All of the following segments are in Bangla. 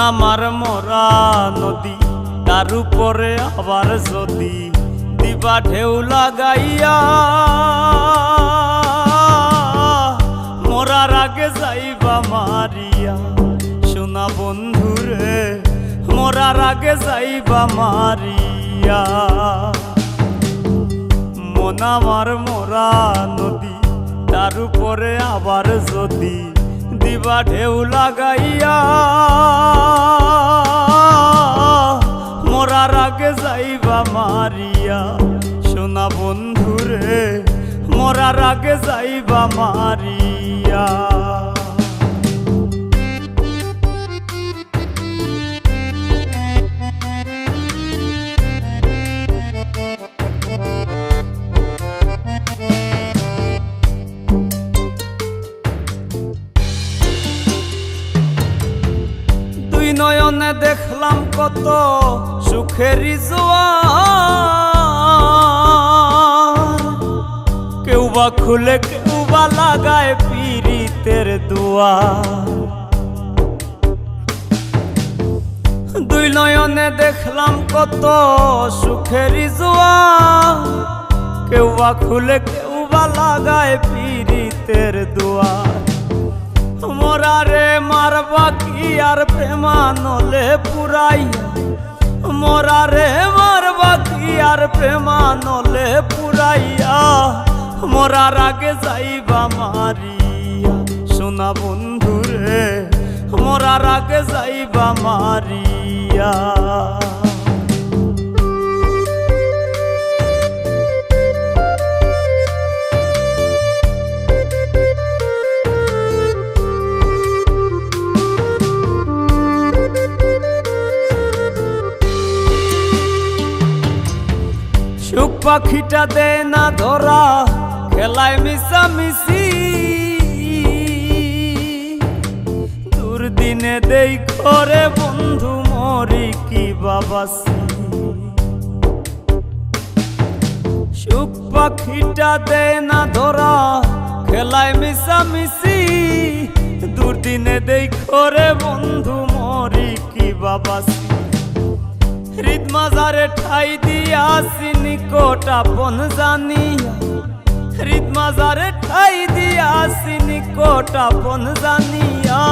আমার মরা নদী, তার উপরে আবার যদি দিবা ঢেউ লাগাইয়া, মরার আগে যাইবা মারিয়া। সোনা বন্ধুরে মরার আগে যাইবা মারিয়া। মন আমার মরা নদী, তার উপরে আবার যদি দিবা ঢেউ লাগাইয়া, মরার আগে যাইবা মারিয়া। সোনা বন্ধুরে মরার আগে যাইবা মারিয়া। দুই নয়নে দেখলাম কত সুখেরই জোয়ার, কেউ বা খুলে কেউ বা লাগায় পীড়িতের দুয়ার। দুই নয়নে দেখলাম কত সুখেরই জোয়ার, কেউ বা খুলে কেউ বা লাগায় পীড়িতের দুয়ার। মরারে মারবা কি আর প্রেমানলে পুরাইয়া, মরারে মারবা কি আর প্রেমানলে পুরাইয়া। মরার আগে যাইবা মারিয়া। সোনা বন্ধুরে মরার আগে যাইবা মারিয়া। সুখ পাখিটা দে না ধরা, খেলায় মিশামিশি। দুর্দিনে দেই করে বন্ধু মরি কি বাবাসি। সুখ পাখিটা দে না ধরা, খেলায় মিশামিশি। দুর্দিনে দেই করে বন্ধু মরি কি বাবাসি। হৃদ মাজারে ঠাই দিয়াছি নিকট আপন জানিয়া, হৃদ মাজারে ঠাই দিয়াছি নিকট আপন জানিয়া।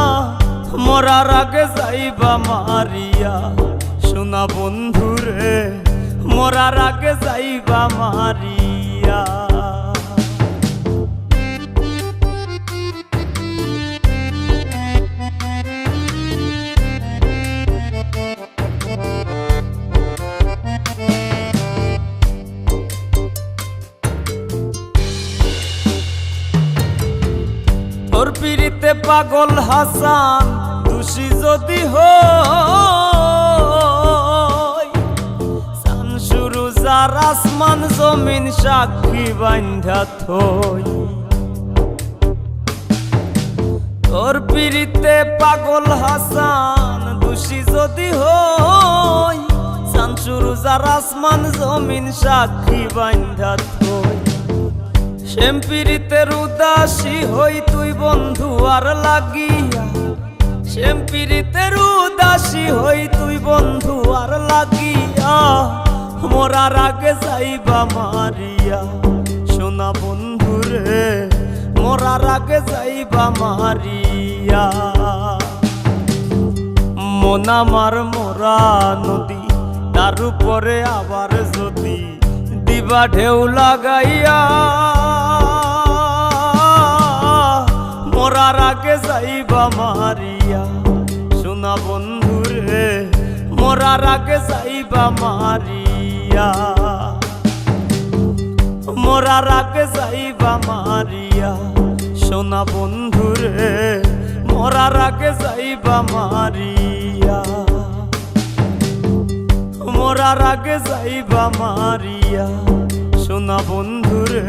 মরার আগে যাইবা মারিয়া। সোনা বন্ধুরে মরার আগে যাইবা মারিয়া। তোর পিড়িতে পাগল হাসান দোষী যদি হই, শামসুরু যার আসমান জমিন সাক্ষী বান্ধা থই। তোর পিড়িতে পাগল হাসান দোষী যদি হই, শামসুরু যার আসমান জমিন সাক্ষী বান্ধা থই। শ্যাম পীড়িতের উদাসী হই তুই বন্ধু আর লাগিয়া, শ্যাম পীড়িতের উদাসী হই তুই বন্ধু আর লাগিয়া। মরার আগে যাইবা মারিয়া। সোনা বন্ধুরে মরার আগে যাইবা মারিয়া। মন আমার মরা নদী, তার উপরে আবার যদি দিবা ঢেউ লাগাইয়া, মরার আগে যাইবা মারিয়া। সোনা বন্ধুরে মরার আগে যাইবা মারিয়া। মরার আগে যাইবা মারিয়া। সোনা বন্ধুরে মরার আগে যাইবা মারিয়া। মরার আগে যাইবা মারিয়া। সোনা বন্ধুরে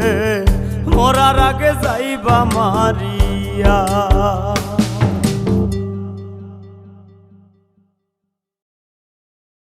মরার আগে যাইবা মারিয়া।